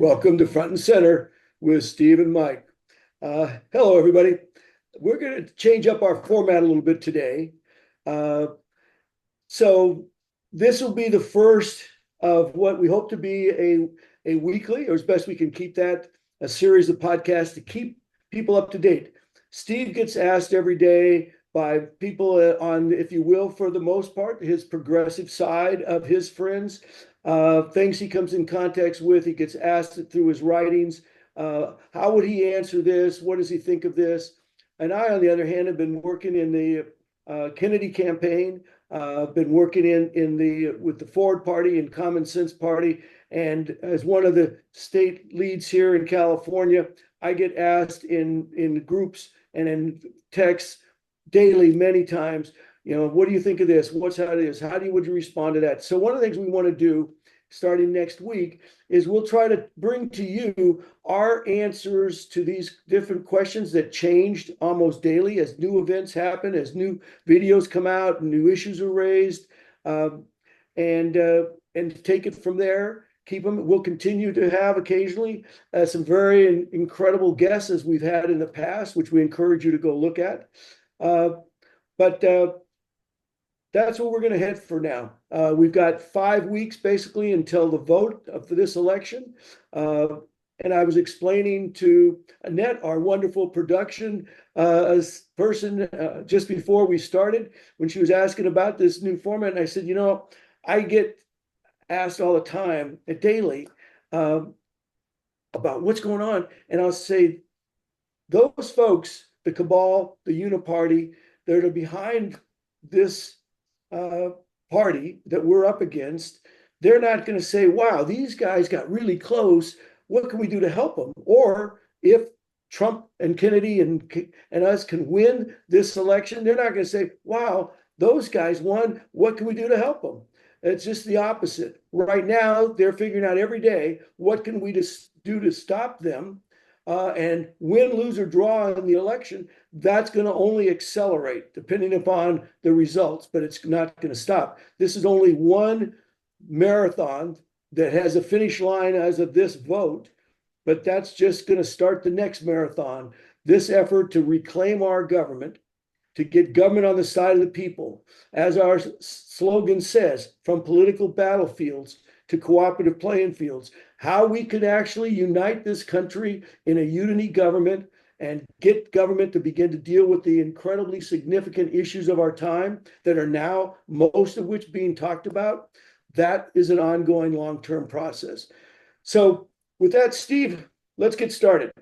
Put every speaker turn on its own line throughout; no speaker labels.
Welcome to Front and Center with Steve and Mike. Hello, everybody. We're going to change up our format a little bit today. Uh, so this will be the first of what we hope to be a weekly, or as best we can keep that, a series of podcasts to keep people up to date. Steve gets asked every day by people on, if you will, for the most part, his progressive side of his friends, things he comes in contact with. He gets asked it through his writings. How would he answer this? What does he think of this? And I, on the other hand, have been working in the Kennedy campaign. Been working with the Ford Party and Common Sense Party, and as one of the state leads here in California, I get asked in groups and in texts daily, many times. What do you think of this? What's how it is? Would you respond to that? So one of the things we want to do starting next week is we'll try to bring to you our answers to these different questions that changed almost daily as new events happen, as new videos come out, and new issues are raised, and take it from there. Keep them. We'll continue to have occasionally some very incredible guests as we've had in the past, which we encourage you to go look at. But that's what we're going to head for now. We've got 5 weeks basically until the vote for this election. And I was explaining to Annette, our wonderful production person, just before we started, when she was asking about this new format. And I said, I get asked all the time, daily, about what's going on. And I'll say, those folks, the cabal, the uniparty, that are behind this party that we're up against, they're not going to say, wow, these guys got really close. What can we do to help them? Or if Trump and Kennedy and us can win this election, they're not going to say, wow, those guys won. What can we do to help them? It's just the opposite. Right now, they're figuring out every day, what can we do to stop them? And win, lose, or draw in the election, that's going to only accelerate depending upon the results, but it's not going to stop. This is only one marathon that has a finish line as of this vote, but that's just going to start the next marathon. This effort to reclaim our government, to get government on the side of the people, as our slogan says, from political battlefields to cooperative playing fields, how we can actually unite this country in a unity government and get government to begin to deal with the incredibly significant issues of our time that are now, most of which being talked about. That is an ongoing long-term process. So with that, Steve, let's get started.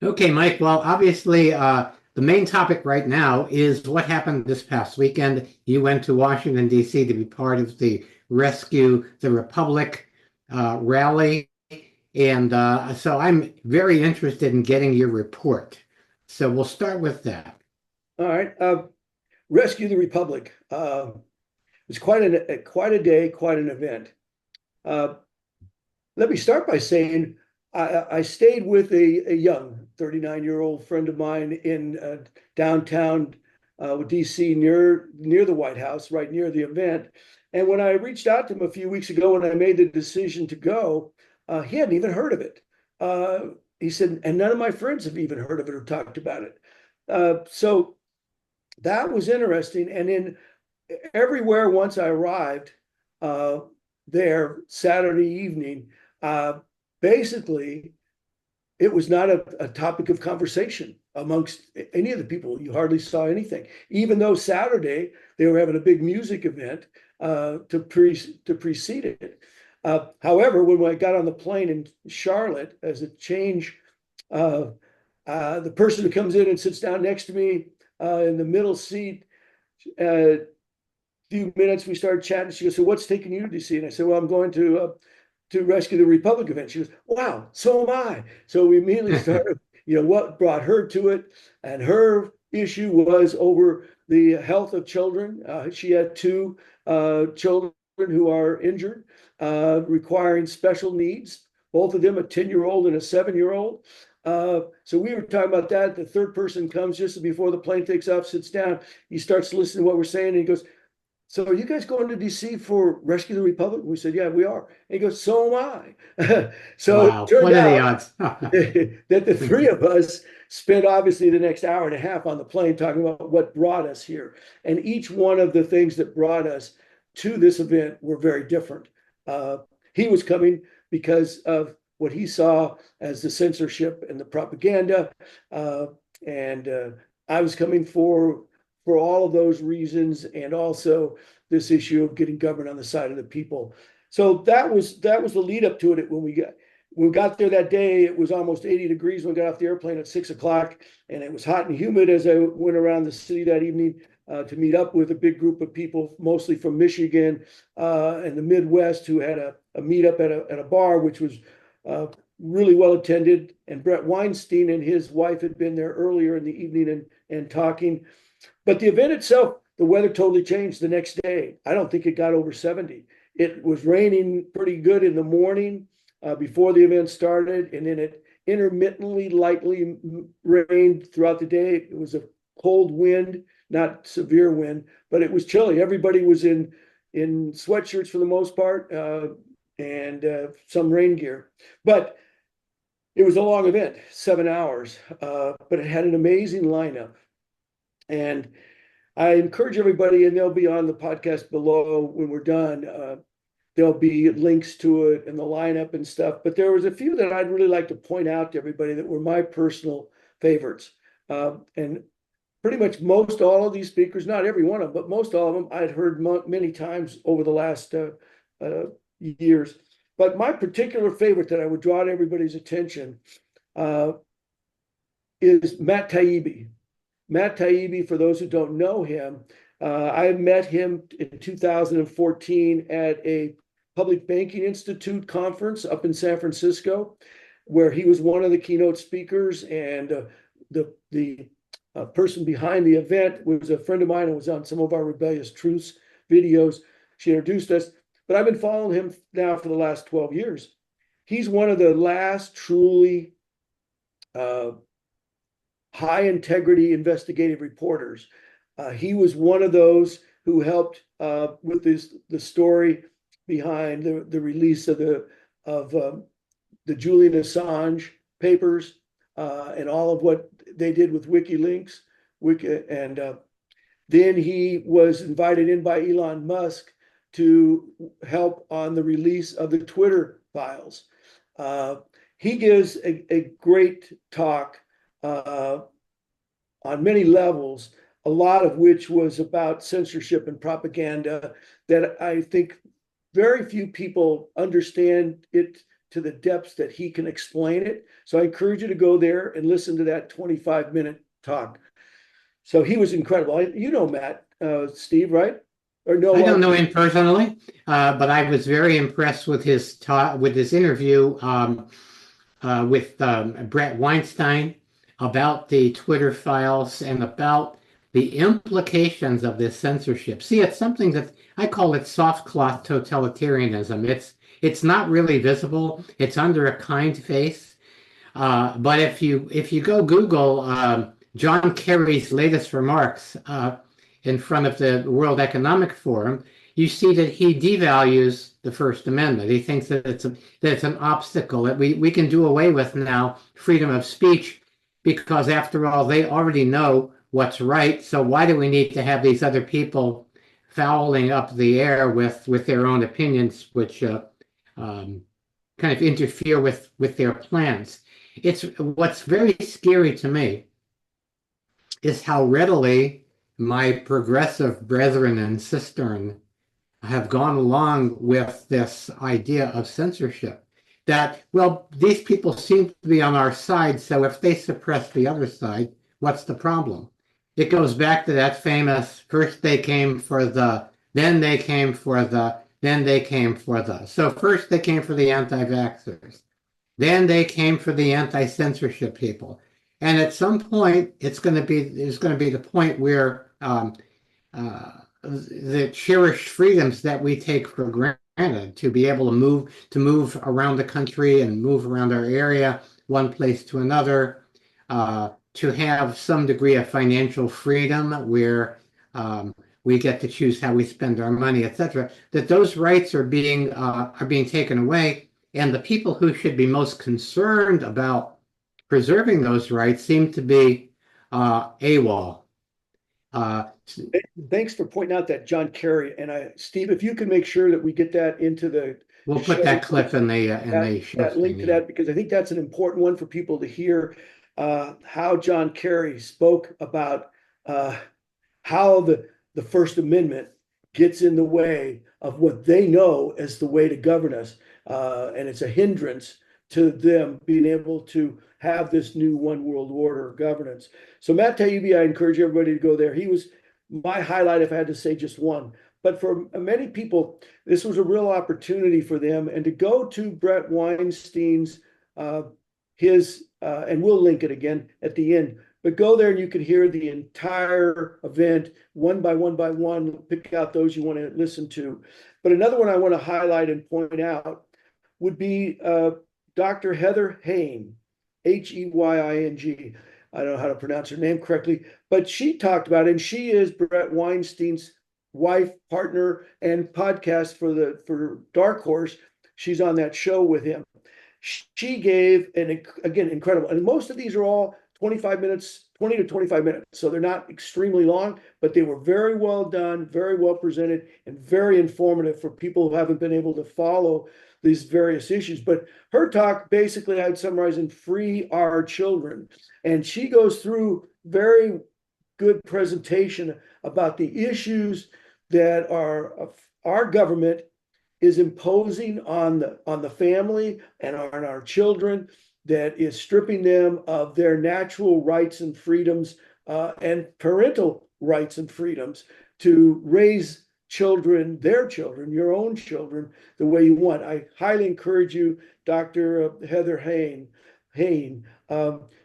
Okay, Mike. Well, obviously, the main topic right now is what happened this past weekend. You went to Washington, D.C. to be part of the Rescue the Republic rally. And so I'm very interested in getting your report. So we'll start with that.
All right. Rescue the Republic. It was quite a day, quite an event. Let me start by saying I stayed with a young 39-year-old friend of mine in downtown DC near the White House, right near the event. And when I reached out to him a few weeks ago when I made the decision to go, he hadn't even heard of it. He said, and none of my friends have even heard of it or talked about it. So that was interesting. And then everywhere once I arrived there Saturday evening, basically, it was not a topic of conversation amongst any of the people. You hardly saw anything, even though Saturday they were having a big music event to precede it. However, when I got on the plane in Charlotte, as a change, the person who comes in and sits down next to me in the middle seat, a few minutes we started chatting. She goes, "So what's taking you to DC?" And I said, "Well, I'm going to Rescue the Republic event." She goes, "Wow, so am I." So we immediately started, what brought her to it. And her issue was over the health of children. She had two children who are injured, requiring special needs, both of them a 10-year-old and a 7-year-old. So we were talking about that. The third person comes just before the plane takes off, sits down. He starts listening to what we're saying, and he goes, so are you guys going to DC for Rescue the Republic? We said, yeah, we are. And he goes, so am I. So it
Wow.
turned
What are the
out
odds?
that the three of us spent obviously the next hour and a half on the plane talking about what brought us here. And each one of the things that brought us to this event were very different. He was coming because of what he saw as the censorship and the propaganda. And I was coming for all of those reasons, and also this issue of getting government on the side of the people. So that was the lead up to it. When we got there that day, it was almost 80 degrees when we got off the airplane at 6 o'clock, and it was hot and humid as I went around the city that evening to meet up with a big group of people, mostly from Michigan and the Midwest, who had a meetup at a bar, which was really well attended. And Bret Weinstein and his wife had been there earlier in the evening and talking. But the event itself, the weather totally changed the next day. I don't think it got over 70. It was raining pretty good in the morning before the event started, and then it intermittently lightly rained throughout the day. It was a cold wind, not severe wind, but it was chilly. Everybody was in sweatshirts for the most part, and some rain gear. But it was a long event, 7 hours, but it had an amazing lineup. And I encourage everybody, and they'll be on the podcast below when we're done. There'll be links to it and the lineup and stuff. But there was a few that I'd really like to point out to everybody that were my personal favorites. And pretty much most all of these speakers, not every one of them, but most all of them I'd heard many times over the last years. But my particular favorite that I would draw to everybody's attention is Matt Taibbi. Matt Taibbi, for those who don't know him, I met him in 2014 at a Public Banking Institute conference up in San Francisco, where he was one of the keynote speakers. And the person behind the event was a friend of mine and was on some of our Rebellious Truths videos. She introduced us, but I've been following him now for the last 12 years. He's one of the last truly high integrity investigative reporters. He was one of those who helped with the story behind the release of the Julian Assange papers and all of what they did with WikiLeaks. And then he was invited in by Elon Musk to help on the release of the Twitter files. He gives a great talk on many levels, a lot of which was about censorship and propaganda that I think very few people understand it to the depths that he can explain it. So I encourage you to go there and listen to that 25-minute talk. So he was incredible. You know Matt, Steve, right? Or no?
I don't know him personally, but I was very impressed with his talk, with his interview with Bret Weinstein about the Twitter files and about the implications of this censorship. See, it's something that I call it soft cloth totalitarianism. It's not really visible. It's under a kind face. But if you go Google John Kerry's latest remarks in front of the World Economic Forum, you see that he devalues the First Amendment. He thinks that it's an obstacle, that we can do away with now freedom of speech, because after all, they already know what's right. So why do we need to have these other people fouling up the air with their own opinions, which kind of interfere with their plans? It's what's very scary to me is how readily my progressive brethren and sistern have gone along with this idea of censorship. That, well, these people seem to be on our side, so if they suppress the other side, what's the problem? It goes back to that famous, first they came for the, then they came for the, then they came for the. So first they came for the anti-vaxxers. Then they came for the anti-censorship people. And at some point, it's going to be the point where the cherished freedoms that we take for granted, to be able to move around the country and move around our area, one place to another, to have some degree of financial freedom where we get to choose how we spend our money, etc., that those rights are being taken away. And the people who should be most concerned about preserving those rights seem to be AWOL.
Thanks for pointing out that John Kerry, and Steve, if you can make sure that we get that into the
We'll
show
put that clip in the show
that link to that, because I think that's an important one for people to hear, how John Kerry spoke about how the First Amendment gets in the way of what they know as the way to govern us, and it's a hindrance to them being able to have this new one world order governance. So Matt Taibbi, I encourage everybody to go there. He was my highlight if I had to say just one. But for many people, this was a real opportunity for them. And to go to Bret Weinstein's, and we'll link it again at the end, but go there and you can hear the entire event one by one, pick out those you want to listen to. But another one I want to highlight and point out would be Dr. Heather Heying, Heying. I don't know how to pronounce her name correctly, but she talked about it, and she is Bret Weinstein's wife, partner, and podcast for Dark Horse. She's on that show with him. She gave again, incredible. And most of these are all 25 minutes, 20 to 25 minutes. So they're not extremely long, but they were very well done, very well presented, and very informative for people who haven't been able to follow these various issues. But her talk, basically, I'd summarize in Free Our Children. And she goes through very good presentation about the issues that our government is imposing on the family and on our children, that is stripping them of their natural rights and freedoms, and parental rights and freedoms to raise children, their children, your own children, the way you want. I highly encourage you, Dr. Heather Heying.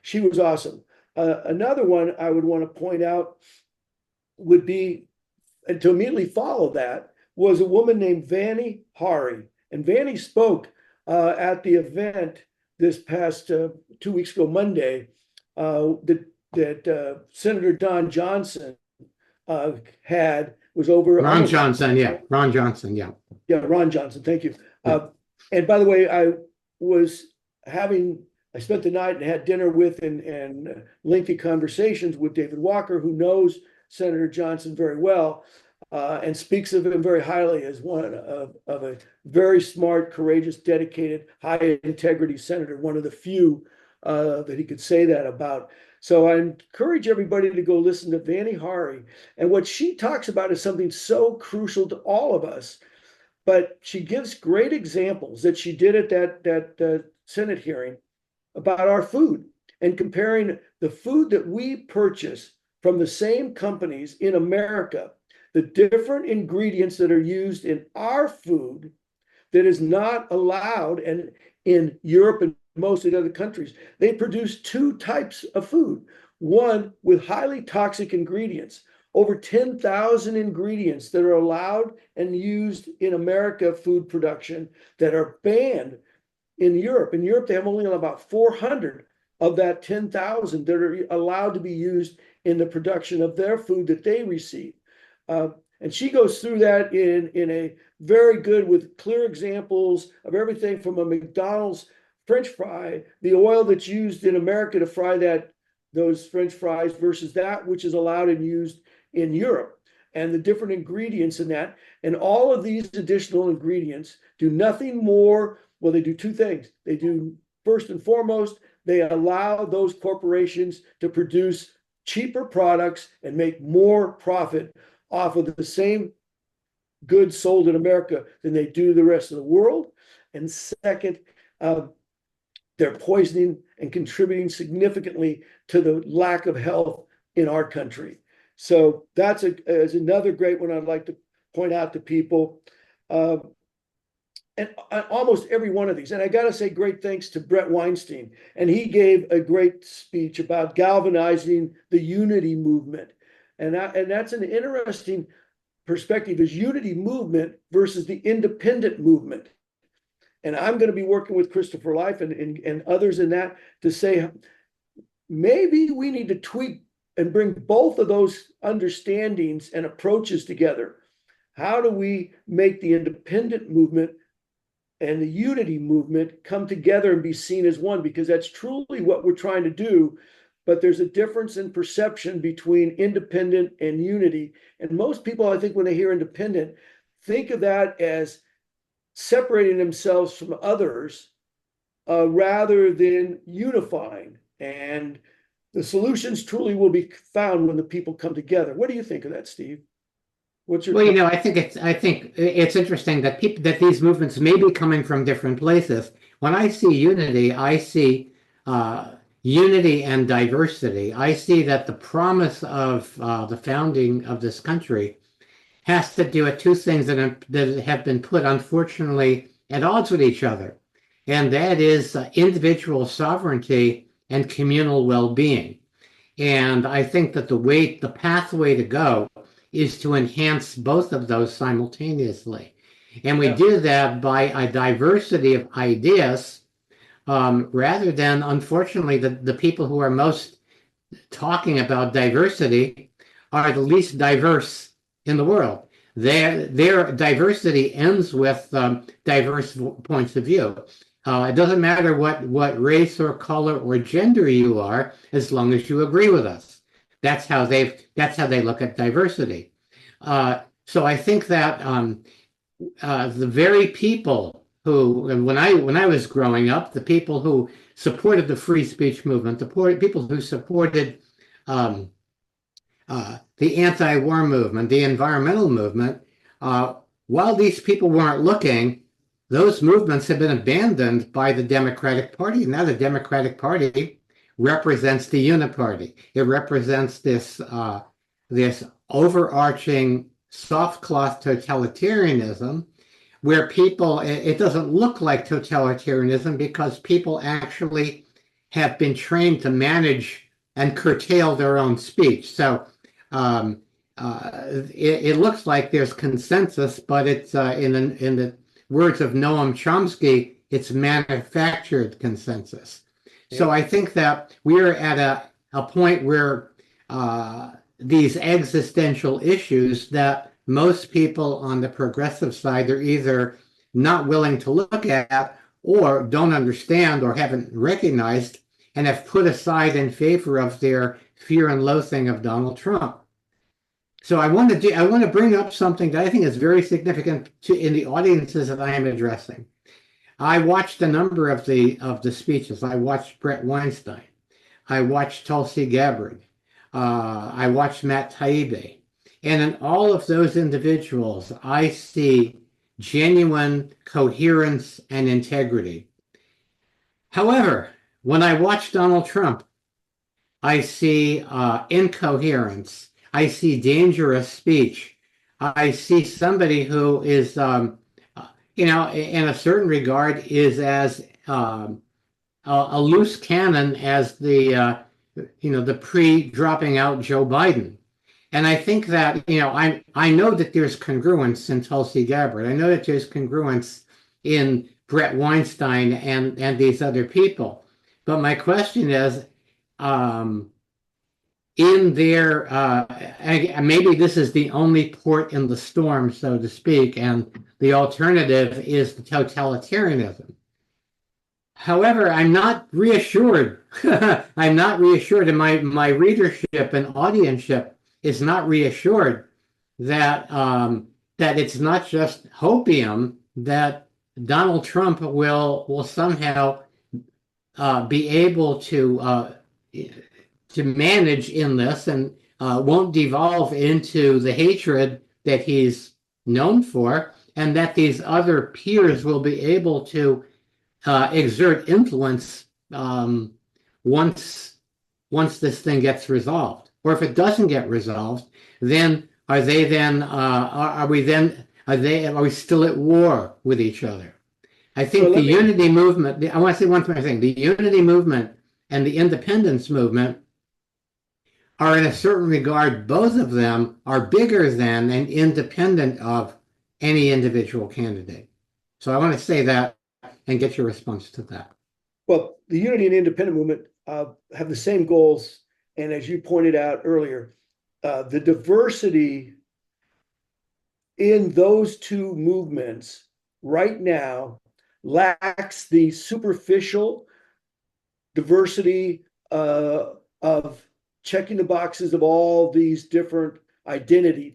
She was awesome. Another one I would want to point out would be, and to immediately follow that, was a woman named Vani Hari. And Vani spoke at the event this past 2 weeks ago, Monday, that Senator Don Johnson was over.
Ron Johnson, yeah. Ron Johnson, yeah.
Yeah, Ron Johnson, thank you. And by the way, I spent the night and had dinner with and lengthy conversations with David Walker, who knows Senator Johnson very well, and speaks of him very highly as one of a very smart, courageous, dedicated, high integrity senator, one of the few that he could say that about. So I encourage everybody to go listen to Vani Hari. And what she talks about is something so crucial to all of us. But she gives great examples that she did at that Senate hearing about our food, and comparing the food that we purchase from the same companies in America, the different ingredients that are used in our food that is not allowed, and in Europe and most of the other countries, they produce two types of food. One with highly toxic ingredients, over 10,000 ingredients that are allowed and used in America food production that are banned in Europe. In Europe, they have only about 400 of that 10,000 that are allowed to be used in the production of their food that they receive. And she goes through that in a very good, with clear examples of everything from a McDonald's French fry, the oil that's used in America to fry those French fries versus that which is allowed and used in Europe, and the different ingredients in that. And all of these additional ingredients do nothing more. Well, they do two things. They do, first and foremost, they allow those corporations to produce cheaper products and make more profit off of the same goods sold in America than they do the rest of the world. And second, they're poisoning and contributing significantly to the lack of health in our country. So that's is another great one I'd like to point out to people. And almost every one of these, and I got to say great thanks to Bret Weinstein, and he gave a great speech about galvanizing the unity movement. And that's an interesting perspective, is unity movement versus the independent movement. And I'm going to be working with Christopher Life and others in that to say, maybe we need to tweak and bring both of those understandings and approaches together. How do we make the independent movement and the unity movement come together and be seen as one? Because that's truly what we're trying to do. But there's a difference in perception between independent and unity. And most people, I think, when they hear independent, think of that as separating themselves from others rather than unifying. And the solutions truly will be found when the people come together. What do you think of that, Steve? What's your
Well, I think it's interesting that these movements may be coming from different places. When I see unity, I see unity and diversity. I see that the promise of the founding of this country has to do with two things that have been put, unfortunately, at odds with each other, and that is individual sovereignty and communal well-being. And I think that the pathway to go is to enhance both of those simultaneously. And we do that by a diversity of ideas, rather than, unfortunately, the people who are most talking about diversity are the least diverse in the world. Their diversity ends with diverse points of view. It doesn't matter what race or color or gender you are, as long as you agree with us. That's how they look at diversity. So I think that the very people who, when I was growing up, the people who supported the free speech movement, the people who supported the anti-war movement, the environmental movement, while these people weren't looking, those movements have been abandoned by the Democratic Party. Now the Democratic Party represents the uniparty. It represents this overarching soft cloth totalitarianism, where people, it doesn't look like totalitarianism because people actually have been trained to manage and curtail their own speech. So it looks like there's consensus, but it's in the words of Noam Chomsky, it's manufactured consensus. Yeah. So I think that we're at a point where these existential issues that most people on the progressive side are either not willing to look at or don't understand or haven't recognized and have put aside in favor of their fear and loathing of Donald Trump. So I want to bring up something that I think is very significant in the audiences that I am addressing. I watched a number of the speeches. I watched Bret Weinstein. I watched Tulsi Gabbard. I watched Matt Taibbi. And in all of those individuals, I see genuine coherence and integrity. However, when I watch Donald Trump, I see incoherence. I see dangerous speech. I see somebody who is, in a certain regard, is as a loose cannon as the pre-dropping out Joe Biden. And I think that, I know that there's congruence in Tulsi Gabbard. I know that there's congruence in Bret Weinstein and these other people. But my question is, in their, maybe this is the only port in the storm, so to speak, and the alternative is the totalitarianism. However, I'm not reassured. I'm not reassured, and my readership and audienceship is not reassured that that it's not just hopium, that Donald Trump will somehow be able to manage in this and won't devolve into the hatred that he's known for, and that these other peers will be able to exert influence once this thing gets resolved. Or if it doesn't get resolved, then are we still at war with each other? I think unity movement, I want to say one more thing, the unity movement and the independence movement are, in a certain regard, both of them are bigger than and independent of any individual candidate. So I want to say that and get your response to that.
Well, the unity and independent movement have the same goals And as you pointed out earlier, the diversity in those two movements right now lacks the superficial diversity of checking the boxes of all these different identities.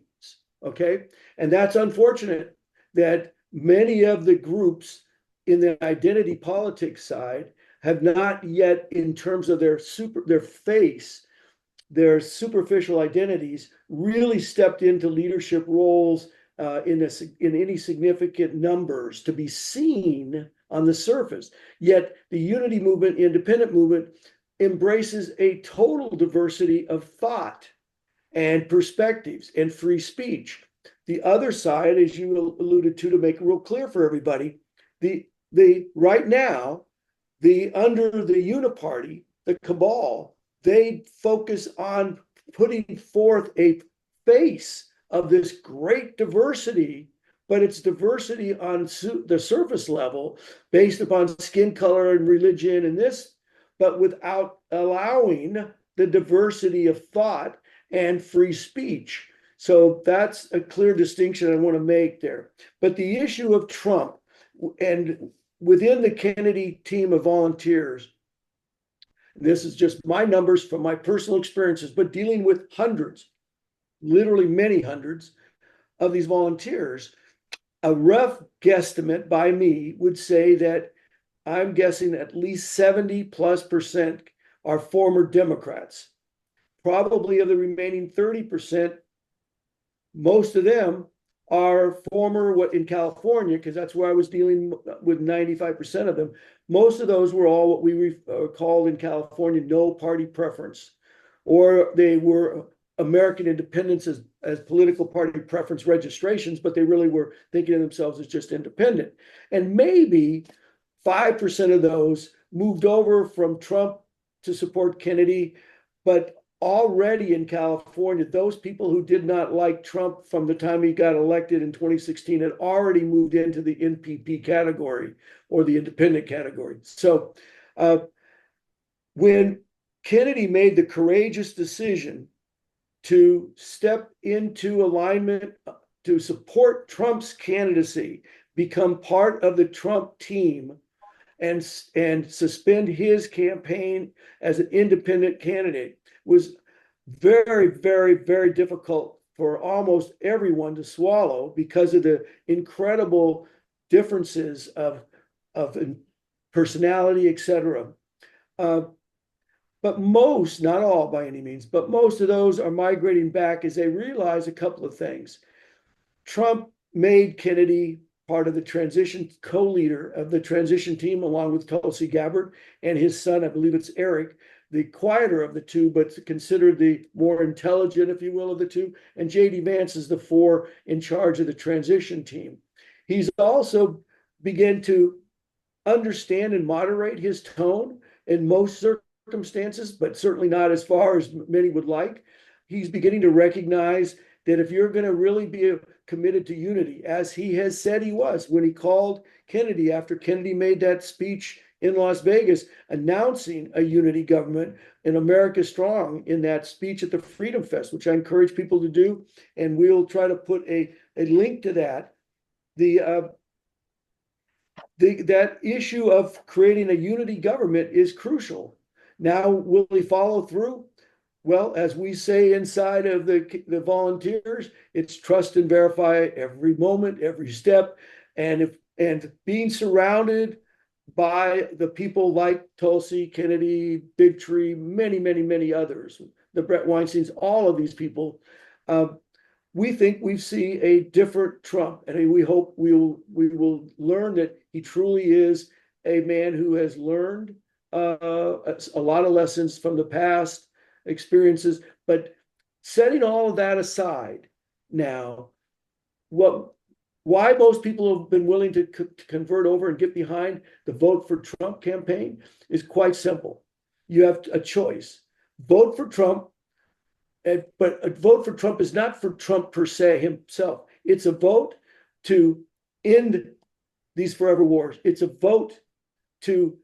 Okay. And that's unfortunate that many of the groups in the identity politics side have not yet, in terms of their face, their superficial identities, really stepped into leadership roles in any significant numbers to be seen on the surface. Yet the unity movement, independent movement, embraces a total diversity of thought and perspectives and free speech. The other side, as you alluded to make it real clear for everybody, the right now, under the uniparty, the cabal, they focus on putting forth a face of this great diversity, but it's diversity on the surface level based upon skin color and religion and this, but without allowing the diversity of thought and free speech. So that's a clear distinction I want to make there. But the issue of Trump, and within the Kennedy team of volunteers, this is just my numbers from my personal experiences, but dealing with hundreds, literally many hundreds of these volunteers, a rough guesstimate by me would say that I'm guessing at least 70+% are former Democrats. Probably of the remaining 30%, most of them are former, what in California, because that's where I was dealing with 95% of them. Most of those were all what we called in California no party preference, or they were American independents as political party preference registrations, but they really were thinking of themselves as just independent. And maybe 5% of those moved over from Trump to support Kennedy, but already in California, those people who did not like Trump from the time he got elected in 2016 had already moved into the NPP category or the independent category. So when Kennedy made the courageous decision to step into alignment to support Trump's candidacy, become part of the Trump team, and suspend his campaign as an independent candidate, was very, very, very difficult for almost everyone to swallow because of the incredible differences of personality, etc. But most, not all by any means, but most of those are migrating back as they realize a couple of things. Trump made Kennedy part of the transition, co-leader of the transition team, along with Tulsi Gabbard and his son, I believe it's Eric, the quieter of the two, but considered the more intelligent, if you will, of the two. And J.D. Vance is the four in charge of the transition team. He's also began to understand and moderate his tone in most circumstances, but certainly not as far as many would like. He's beginning to recognize that if you're going to really be committed to unity, as he has said he was when he called Kennedy after Kennedy made that speech in Las Vegas announcing a unity government and America Strong in that speech at the Freedom Fest, which I encourage people to do. And we'll try to put a link to that. That issue of creating a unity government is crucial. Now, will he follow through? Well, as we say inside of the volunteers, it's trust and verify every moment, every step, and being surrounded by the people like Tulsi, Kennedy, Big Tree, many, many, many others, the Bret Weinsteins, all of these people. We think we see a different Trump, and we hope we will learn that he truly is a man who has learned a lot of lessons from the past experiences. But setting all of that aside now, why most people have been willing to convert over and get behind the Vote for Trump campaign is quite simple. You have a choice. Vote for Trump, but a vote for Trump is not for Trump per se himself. It's a vote to end these forever wars. It's a vote to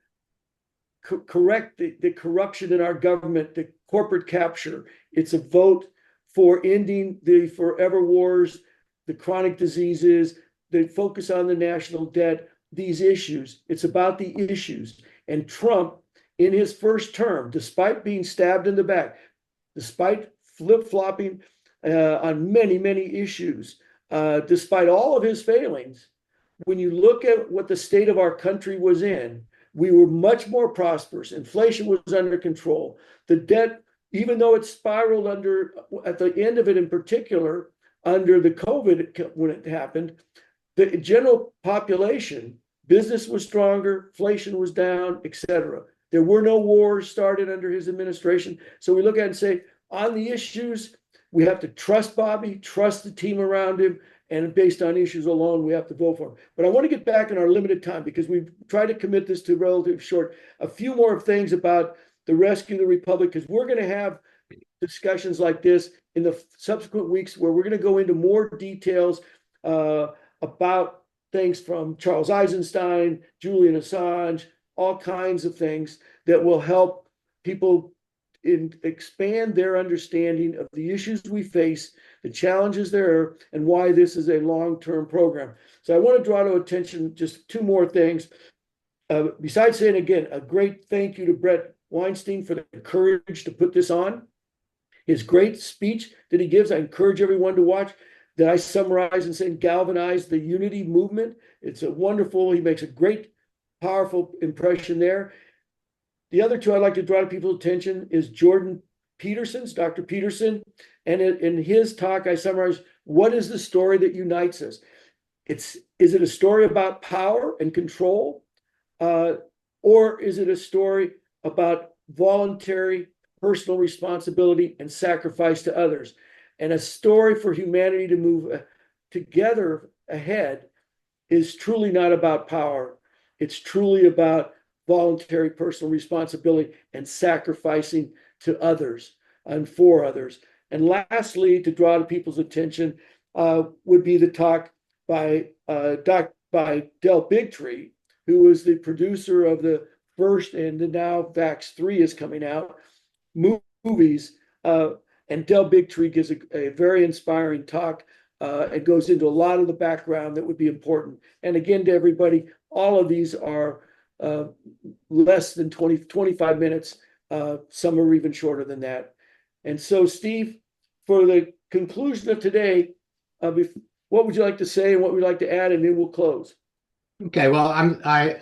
correct the corruption in our government, corporate capture. It's a vote for ending the forever wars, the chronic diseases, the focus on the national debt, these issues. It's about the issues. And Trump, in his first term, despite being stabbed in the back, despite flip-flopping on many, many issues, despite all of his failings, when you look at what the state of our country was in, we were much more prosperous. Inflation was under control. The debt, even though it spiraled at the end of it in particular, under the COVID when it happened, the general population, business was stronger, inflation was down, etc. There were no wars started under his administration. So we look at it and say, on the issues, we have to trust Bobby, trust the team around him, and based on issues alone, we have to vote for him. But I want to get back in our limited time because we've tried to commit this to relatively short. A few more things about the rescue of the Republic, because we're going to have discussions like this in the subsequent weeks where we're going to go into more details about things from Charles Eisenstein, Julian Assange, all kinds of things that will help people expand their understanding of the issues we face, the challenges there are, and why this is a long-term program. So I want to draw to attention just two more things. Besides saying, again, a great thank you to Bret Weinstein for the courage to put this on. His great speech that he gives, I encourage everyone to watch, that I summarize and say galvanize the unity movement. It's a wonderful, he makes a great, powerful impression there. The other two I'd like to draw to people's attention is Jordan Peterson's, Dr. Peterson. And in his talk, I summarize, what is the story that unites us? Is it a story about power and control? Or is it a story about voluntary personal responsibility and sacrifice to others? And a story for humanity to move together ahead is truly not about power. It's truly about voluntary personal responsibility and sacrificing to others and for others. And lastly, to draw to people's attention would be the talk by Del Bigtree, who was the producer of the first and now Vax 3 is coming out movies. And Del Bigtree gives a very inspiring talk and goes into a lot of the background that would be important. And again, to everybody, all of these are less than 25 minutes. Some are even shorter than that. And so, Steve, for the conclusion of today, what would you like to say and what would you like to add, and then we'll close.
Okay, well, I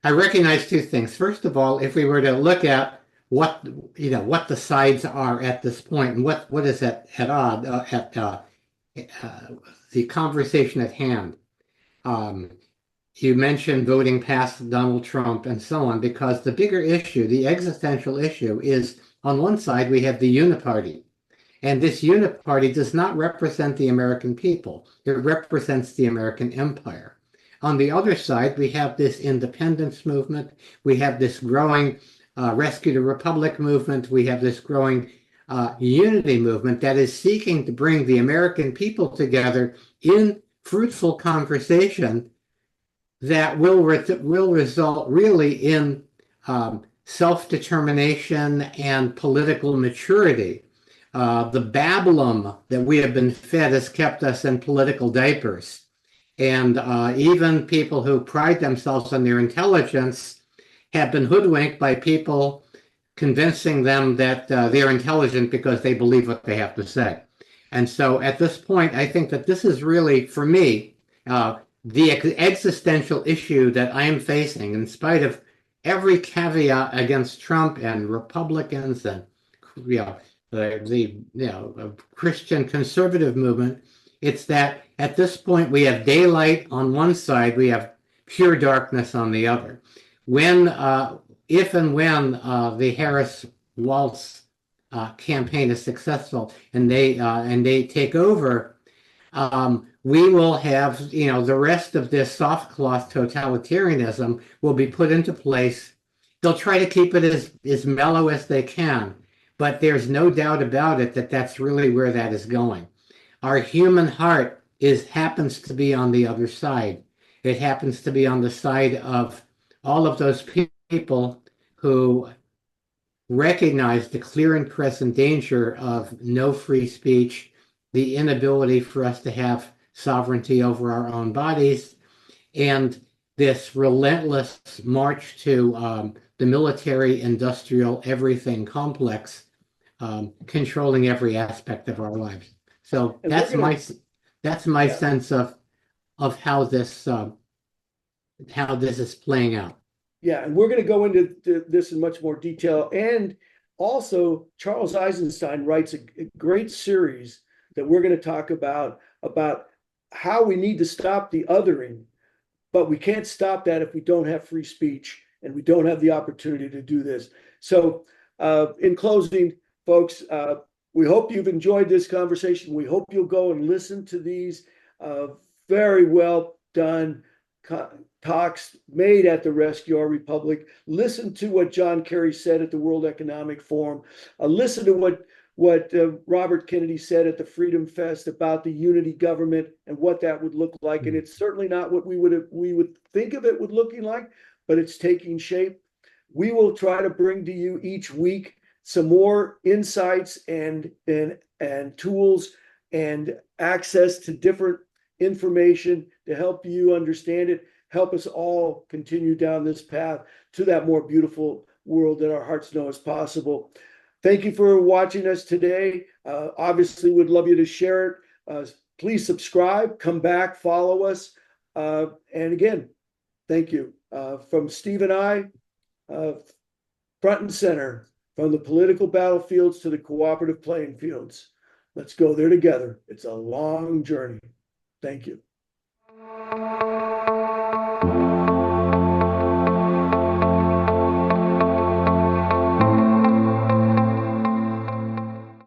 recognize two things. First of all, if we were to look at what the sides are at this point and what is at odd the conversation at hand. You mentioned voting past Donald Trump and so on, because the bigger issue, the existential issue, is on one side we have the uniparty. And this uniparty does not represent the American people. It represents the American empire. On the other side, we have this independence movement. We have this growing Rescue the Republic movement. We have this growing unity movement that is seeking to bring the American people together in fruitful conversation that will result really in self-determination and political maturity. The babblum that we have been fed has kept us in political diapers. And even people who pride themselves on their intelligence have been hoodwinked by people convincing them that they're intelligent because they believe what they have to say. And so at this point, I think that this is really, for me, the existential issue that I am facing, in spite of every caveat against Trump and Republicans and the Christian conservative movement. It's that at this point we have daylight on one side, we have pure darkness on the other. If and when the Harris-Walz campaign is successful and they take over, we will have, the rest of this soft cloth totalitarianism will be put into place. They'll try to keep it as mellow as they can, but there's no doubt about it that that's really where that is going. Our human heart happens to be on the other side. It happens to be on the side of all of those people who recognize the clear and present danger of no free speech, the inability for us to have sovereignty over our own bodies, and this relentless march to the military industrial everything complex controlling every aspect of our lives. So
And
that's my
yeah,
sense of how this is playing out.
yeah, and we're going to go into this in much more detail. And also, Charles Eisenstein writes a great series that we're going to talk about how we need to stop the othering, but we can't stop that if we don't have free speech and we don't have the opportunity to do this. So, in closing, folks, we hope you've enjoyed this conversation. We hope you'll go and listen to these very well done talks made at the Rescue Our Republic. Listen to what John Kerry said at the World Economic Forum. Listen to what Robert Kennedy said at the Freedom Fest about the unity government and what that would look like. And it's certainly not what we would think of it would looking like, but it's taking shape. We will try to bring to you each week some more insights and tools and access to different information to help you understand it, help us all continue down this path to that more beautiful world that our hearts know is possible. Thank you for watching us today. Obviously, we'd love you to share it. Please subscribe, come back, follow us. And again, thank you. From Steve and I, front and center, from the political battlefields to the cooperative playing fields. Let's go there together. It's a long journey. Thank you.